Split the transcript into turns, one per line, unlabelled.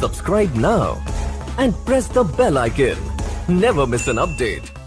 Subscribe now and press the bell icon. Never miss an update.